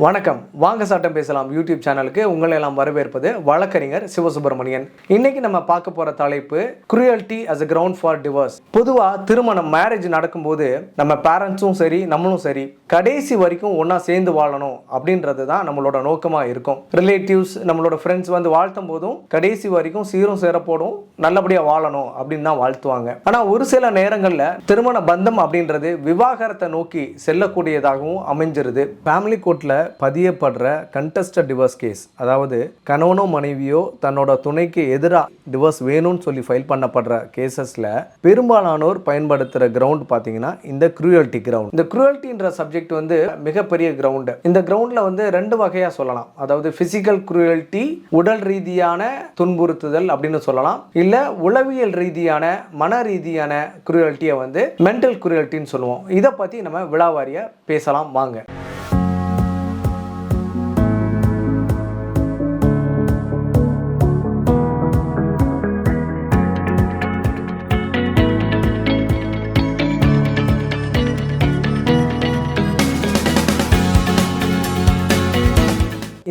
வணக்கம், வாங்க சட்டம் பேசலாம் யூடியூப் சேனலுக்கு உங்களை எல்லாம் வரவேற்பது வழக்கறிஞர் சிவசுப்பிரமணியன். இன்னைக்கு நம்ம பார்க்க போற தலைப்பு cruelty as a ground for divorce. பொதுவா திருமணம் மேரேஜ் நடக்கும்போது நம்ம பேரண்ட்ஸும் சரி நம்மளும் சரி கடைசி வரைக்கும் ஒன்னா சேர்ந்து வாழணும் அப்படின்றது தான் நம்மளோட நோக்கமா இருக்கும். ரிலேட்டிவ்ஸ் நம்மளோட ஃப்ரெண்ட்ஸ் வந்து வாழ்த்தும் போதும் கடைசி வரைக்கும் சீரும் சிறப்போடும் நல்லபடியா வாழணும் அப்படின்னு தான் வாழ்த்துவாங்க. ஆனா ஒரு சில நேரங்கள்ல திருமண பந்தம் அப்படின்றது விவாகரத்தை நோக்கி செல்லக்கூடியதாகவும் அமைஞ்சிருது. ஃபேமிலி கோர்ட்ல பதியப்படுற கண்டஸ்டட் டிவோர்ஸ் கேஸ், அதாவது கணவனோ மனைவியோ தன்னோட துணைக்கு எதிராக டிவோர்ஸ் வேணும்னு சொல்லி ஃபைல் பண்ணப்படுற கேசஸ்ல பெரும்பாலானோர் பயன்படுத்துகிற கிரவுண்ட் பார்த்தீங்கன்னா இந்த க்ரூயல்ட்டி கிரவுண்ட். இந்த க்ரூயல்ட்டின்ற சப்ஜெக்ட் வந்து மிகப்பெரிய கிரவுண்டு. இந்த கிரவுண்டில் வந்து ரெண்டு வகையாக சொல்லலாம். அதாவது ஃபிசிக்கல் க்ரூயல்ட்டி, உடல் ரீதியான துன்புறுத்துதல் அப்படின்னு சொல்லலாம். இல்லை உளவியல் ரீதியான மன ரீதியான க்ரூயல்ட்டியை வந்து மென்டல் க்ரூயல்ட்டின்னு சொல்லுவோம். இதை பற்றி நம்ம விழாவாரியாக பேசலாம் வாங்க.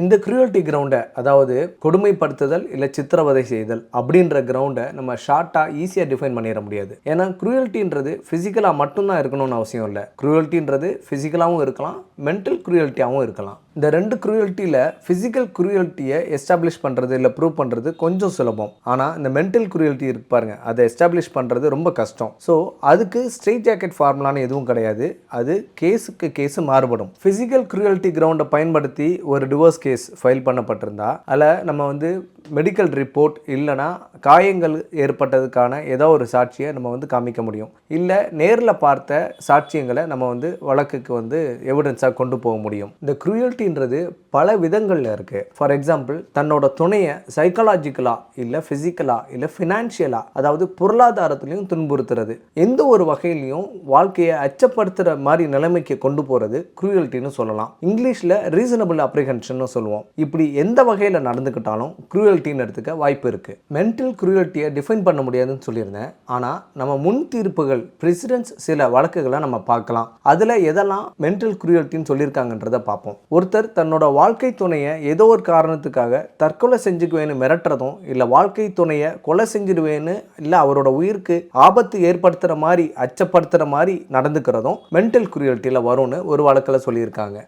இந்த க்ரூயல்ட்டி கிரவுண்டை, அதாவது கொடுமைப்படுத்துதல் இல்லை சித்திரவதை செய்தல் அப்படின்ற கிரவுண்டை நம்ம ஷார்ட்டாக ஈஸியாக டிஃபைன் பண்ணிட முடியாது. ஏன்னா க்ரூயல்ட்டின்றது ஃபிசிக்கலாக மட்டும்தான் இருக்கணும்னு அவசியம் இல்லை. க்ரூயல்ட்டின்றது ஃபிசிக்கலாகவும் இருக்கலாம், மென்டல் க்ரூயல்ட்டியாகவும் இருக்கலாம். இந்த ரெண்டு க்ரூயல்ட்டியில் ஃபிசிக்கல் க்ரூயல்ட்டியை எஸ்டாப்ளிஷ் பண்ணுறது இல்லை ப்ரூவ் பண்ணுறது கொஞ்சம் சுலபம். ஆனால் இந்த மென்டல் க்ரூயல்ட்டி இருக்கு பாருங்க, அதை எஸ்டாப்ளிஷ் பண்ணுறது ரொம்ப கஷ்டம். ஸோ அதுக்கு ஸ்ட்ரெயிட் ஜாக்கெட் ஃபார்முலான்னு எதுவும் கிடையாது. அது கேஸுக்கு கேஸு மாறுபடும். ஃபிசிக்கல் க்ரூயல்ட்டி கிரவுண்டை பயன்படுத்தி ஒரு டிவோர்ஸ் கேஸ் ஃபைல் பண்ணப்பட்டிருந்தா அதில் நம்ம வந்து மெடிக்கல் ரிப்போர்ட் இல்லைனா காயங்கள் ஏற்பட்டதுக்கான ஏதோ ஒரு சாட்சியை நம்ம வந்து காமிக்க முடியும். இல்லை நேரில் பார்த்த சாட்சியங்களை நம்ம வந்து வழக்குக்கு வந்து எவிடன்ஸாக கொண்டு போக முடியும். இந்த க்ரூயல்ட்டின்றது பல விதங்களில் இருக்குது. ஃபார் எக்ஸாம்பிள், தன்னோட துணையை சைக்காலஜிக்கலாக இல்லை ஃபிசிக்கலாக இல்லை ஃபினான்ஷியலாக, அதாவது பொருளாதாரத்துலேயும் துன்புறுத்துறது, எந்த ஒரு வகையிலையும் வாழ்க்கையை அச்சப்படுத்துகிற மாதிரி நிலைமைக்கு கொண்டு போகிறது க்ரூயல்ட்டின்னு சொல்லலாம். இங்கிலீஷில் ரீசனபிள் அப்ரிஹென்ஷன் சொல்லுவோம். இப்படி எந்த வகையில் நடந்துக்கிட்டாலும் க்ரூயல்ட்டின்னு எடுத்துக்க வாய்ப்பு இருக்குது. மென்டல் க்ரூயல்ட்டியை டிஃபைன் பண்ண முடியாதுன்னு சொல்லியிருந்தேன். ஆனால் நம்ம முன் தீர்ப்புகள் பிரசிடென்ட்ஸ் சில வழக்குகளை நம்ம பார்க்கலாம். அதில் எதெல்லாம் மென்டல் க்ரூயல்ட்டின்னு சொல்லியிருக்காங்கன்றதை பார்ப்போம். ஒருத்தர் தன்னோட வாழ்க்கை துணையை ஏதோ ஒரு காரணத்துக்காக தற்கொலை செஞ்சுக்குவேன்னு மிரட்டுறதும், இல்லை வாழ்க்கை துணையை கொலை செஞ்சிடுவேன்னு இல்லை அவரோட உயிருக்கு ஆபத்து ஏற்படுத்துகிற மாதிரி அச்சப்படுத்துகிற மாதிரி நடந்துக்கிறதும் மென்டல் க்ரூயல்ட்டியில் வரும்னு ஒரு வழக்கில் சொல்லியிருக்காங்க.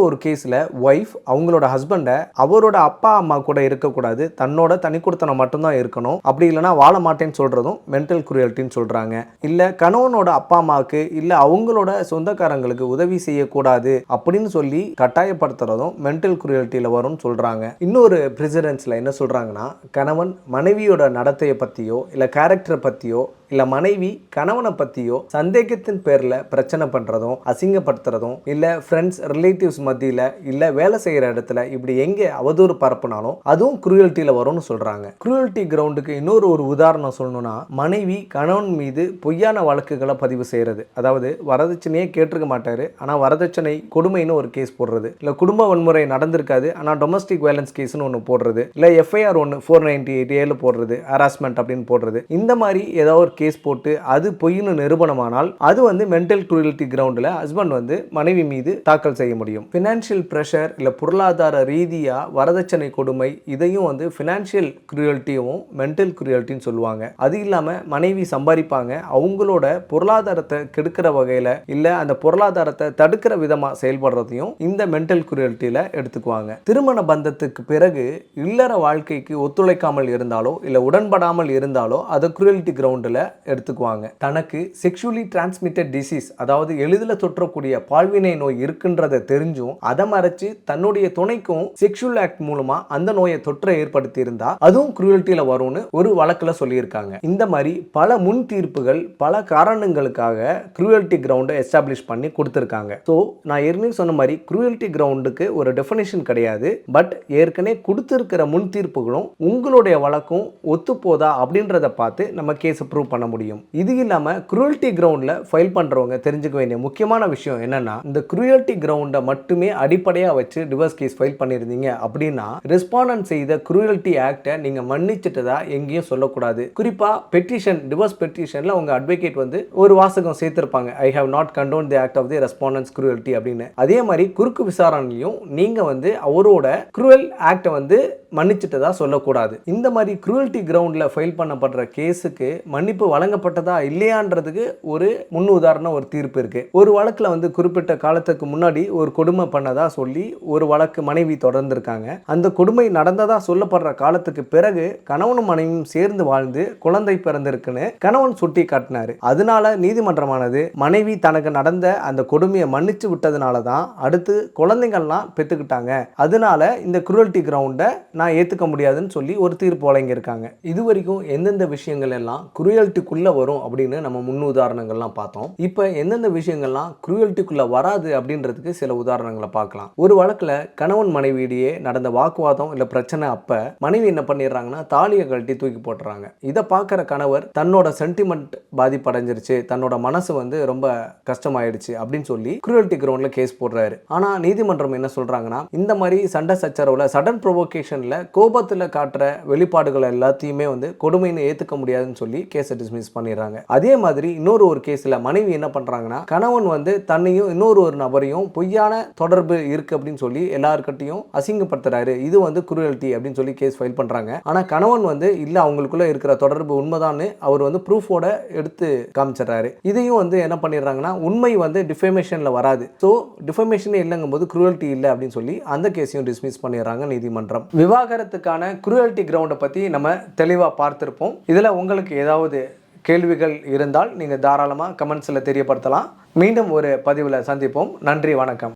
ஒரு கேஸில் ஒய்ஃப் அவங்களோட ஹஸ்பண்டை அவரோட அப்பா அம்மா கூட இருக்கக்கூடாது, தன்னோட தனிக்குடித்தனம் மட்டும்தான் இருக்கணும், அப்படி இல்லைனா வாழ மாட்டேன்னு சொல்றதும் மென்டல் க்ரூயல்ட்டின்னு சொல்றாங்க. இல்ல கணவனோட அப்பா அம்மாவுக்கு இல்ல அவங்களோட சொந்தக்காரங்களுக்கு உதவி செய்யக்கூடாது அப்படின்னு சொல்லி கட்டாயப்படுத்துறதும் மென்டல் க்ரூயல்ட்டியில் வரும்னு சொல்றாங்க. இன்னொரு பிரசிடென்ட்ஸ்ல என்ன சொல்றாங்கன்னா, கணவன் மனைவியோட நடத்தையை பத்தியோ இல்ல கேரக்டரை பத்தியோ இல்லை மனைவி கணவனை பற்றியோ சந்தேகத்தின் பேரில் பிரச்சனை பண்ணுறதும் அசிங்கப்படுத்துறதும், இல்லை ஃப்ரெண்ட்ஸ் ரிலேட்டிவ்ஸ் மத்தியில் இல்லை வேலை செய்கிற இடத்துல இப்படி எங்கே அவதூறு பரப்புனாலும் அதுவும் க்ரூயல்ட்டியில் வரும்னு சொல்கிறாங்க. க்ரூயல்ட்டி கிரவுண்டுக்கு ஒரு உதாரணம் சொல்லணும்னா, மனைவி கணவன் மீது பொய்யான வழக்குகளை பதிவு செய்கிறது. அதாவது வரதட்சணையே கேட்டிருக்க மாட்டார், ஆனால் வரதட்சணை கொடுமைன்னு ஒரு கேஸ் போடுறது, இல்லை குடும்ப வன்முறை நடந்திருக்காது ஆனால் டொமஸ்டிக் வயலன்ஸ் கேஸ்னு ஒன்று போடுறது, இல்லை எஃப்ஐஆர் 498A போடுறது, ஹராஸ்மெண்ட் அப்படின்னு போடுறது. இந்த மாதிரி ஏதாவது ஒரு கேஸ் போட்டு அது பொய்னு நிரூபணமானால் அது வந்து மென்டல் க்ரூயல்ட்டி கிரவுண்டில் ஹஸ்பண்ட் வந்து மனைவி மீது தாக்கல் செய்ய முடியும். ஃபினான்ஷியல் ப்ரெஷர் இல்லை பொருளாதார ரீதியாக வரதட்சணை கொடுமை, இதையும் வந்து ஃபினான்ஷியல் க்ரூயல்ட்டியும் மென்டல் க்ரூயல்ட்டின்னு சொல்லுவாங்க. அது இல்லாமல் மனைவி சம்பாதிப்பாங்க, அவங்களோட பொருளாதாரத்தை கெடுக்கிற வகையில் இல்லை அந்த பொருளாதாரத்தை தடுக்கிற விதமாக செயல்படுறதையும் இந்த மென்டல் க்ரூயல்ட்டியில் எடுத்துக்குவாங்க. திருமண பந்தத்துக்கு பிறகு இல்லற வாழ்க்கைக்கு ஒத்துழைக்காமல் இருந்தாலோ இல்லை உடன்படாமல் இருந்தாலோ அதை க்ரூயல்ட்டி கிரவுண்டில் எடுத்துக்குவாங்க. தனக்கு செக்ஷுவலி டிரான்ஸ்மிட்டட் டிசீஸ், அதாவது எளிதில் தொற்றக்கூடிய பால்வினை நோய் இருக்குன்றதை தெரிஞ்சும் அதை மறைச்சு தன்னுடைய துணைக்கும் செக்ஷுவல் ஆக்ட் மூலமா அந்த நோயை தொற்றை ஏற்படுத்தி இருந்தா அதுவும் க்ரூயல்ட்டியில் வரும்னு ஒரு வழக்கில் சொல்லியிருக்காங்க. இந்த மாதிரி பல முன் தீர்ப்புகள் பல காரணங்களுக்காக க்ரூயல்ட்டி கிரவுண்டை எஸ்டாப்ளிஷ் பண்ணி கொடுத்துருக்காங்க. ஸோ நான் ஏற்கனவே சொன்ன மாதிரி க்ரூயல்ட்டி கிரவுண்டுக்கு ஒரு டெஃபினேஷன் கிடையாது. பட் ஏற்கனவே கொடுத்துருக்கிற முன் தீர்ப்புகளும் உங்களுடைய வழக்கும் ஒத்து போதா அப்படின்றத பார்த்து நம்ம கேஸை ப்ரூவ் பண்ணலாம். பண்ண முடியும். இது இல்லாம குரூயல்டி கிரவுண்ட்ல ஃபைல் பண்றவங்க தெரிஞ்சுக்க வேண்டிய முக்கியமான விஷயம் என்னன்னா, இந்த குரூயல்டி கிரவுண்டை மட்டுமே அடிப்படையா வச்சு டிவோர்ஸ் கேஸ் ஃபைல் பண்ணியிருந்தீங்க அப்படின்னா ரெஸ்பாண்டன்ட் செய்த குரூயல்டி ஆக்டை நீங்க மன்னிச்சிட்டதா எங்கேயும் சொல்லக்கூடாது. குறிப்பா பெட்டிஷன், டிவோர்ஸ் பெட்டிஷன்ல உங்க அட்வொகேட் வந்து ஒரு வாசகம் சேர்த்திருப்பாங்க, I have not condoned the act of the respondents cruelty அப்படின்னு. அதே மாதிரி குறுக்கு விசாரணையும் நீங்க வந்து அவரோட குரூயல் ஆக்டை வந்து மன்னிச்சிட்டதா சொல்லக்கூடாது. இந்த மாதிரி குரூயல்டி கிரவுண்ட்ல ஃபைல் பண்ணப்படுற கேஸுக்கு மன்னிப்பு வழங்கப்பட்டதா இல்லையான்றதுக்கு ஒரு முன் உதாரணம், ஒரு தீர்ப்பு இருக்கு. ஒரு வழக்குல வந்து குறிப்பிட்ட காலத்துக்கு முன்னாடி ஒரு கொடுமை பண்ணதா சொல்லி ஒரு வழக்கு மனைவி தொடர்ந்திருக்காங்க. அந்த கொடுமை நடந்ததா சொல்லப்படுற காலத்துக்கு பிறகு கணவனும் மனைவியும் சேர்ந்து வாழ்ந்து குழந்தை பிறந்திருக்குன்னு கணவன் சுட்டி காட்டினாரு. அதனால நீதிமன்றமானது மனைவி தனக்கு நடந்த அந்த கொடுமையை மன்னிச்சு விட்டதுனால தான் அடுத்து குழந்தைகள்லாம் பெற்றுக்கிட்டாங்க, அதனால இந்த குரூயல்டி கிரவுண்டை நான் ஏற்றுக்க முடியாதுன்னு சொல்லி ஒரு தீர்ப்பு வழங்கியிருக்காங்க. இது வரைக்கும் எந்தெந்த விஷயங்கள் எல்லாம் குரூயல்டிக்குள்ளே வரும் அப்படின்னு நம்ம முன் உதாரணங்கள்லாம் பார்த்தோம். இப்போ எந்தெந்த விஷயங்கள்லாம் குரூயல்டிக்குள்ளே வராது அப்படின்றதுக்கு சில உதாரணங்களை பார்க்கலாம். ஒரு வழக்கில் கணவன் மனைவியிடையே நடந்த வாக்குவாதம் இல்லை பிரச்சனை அப்போ மனைவி என்ன பண்ணிடுறாங்கன்னா தாலியை கழட்டி தூக்கி போட்டுறாங்க. இதை பார்க்குற கணவர் தன்னோட சென்டிமெண்ட் பாதிப்படைஞ்சிருச்சு, தன்னோட மனசு வந்து ரொம்ப கஷ்டமாயிடுச்சு அப்படின்னு சொல்லி குரூயல்டி கிரவுண்டில் கேஸ் போடுறாரு. ஆனால் நீதிமன்றம் என்ன சொல்கிறாங்கன்னா, இந்த மாதிரி சண்டை சச்சரவில் சடன் ப்ரொவோகேஷன் கோபத்தில் காட்டுற வெளிப்பாடுகள் எல்லாத்தையுமே வந்து கொடுமைன்னு ஏற்றுக்க முடியாதுன்னு சொல்லி கேஸை டிஸ்மிஸ் பண்ணிடுறாங்க. அதே மாதிரி ஒரு கேஸில் மனைவி என்ன பண்ணுறாங்கன்னா, கணவன் வந்து தன்னையும் இன்னொரு நபரையும் பொய்யான தொடர்பு இருக்கு அப்படின்னு சொல்லி எல்லாருக்கிட்டையும் அசிங்கப்படுத்துறாரு, இது வந்து குரூயல்டி அப்படின்னு சொல்லி கேஸ் ஃபைல் பண்ணுறாங்க. ஆனால் கணவன் வந்து இல்லை அவங்களுக்குள்ள இருக்கிற தொடர்பு உண்மைதான்னு அவர் வந்து ப்ரூஃபோட எடுத்து காமிச்சிடறாரு. இதையும் வந்து என்ன பண்ணிடுறாங்கன்னா, உண்மை வந்து டிஃபமேஷனில் வராது, ஸோ டிஃபமேஷனே இல்லைங்கும் போது குரூயல்டி இல்லை அப்படின்னு சொல்லி அந்த கேஸையும் டிஸ்மிஸ் பண்ணிடுறாங்க நீதிமன்றம். விவாகரத்துக்கான குரூயல்டி கிரவுண்டை பற்றி நம்ம தெளிவாக பார்த்துருப்போம். இதில் உங்களுக்கு ஏதாவது கேள்விகள் இருந்தால் நீங்கள் தாராளமாக கமெண்ட்ஸில் தெரியப்படுத்தலாம். மீண்டும் ஒரு பதிவில் சந்திப்போம். நன்றி, வணக்கம்.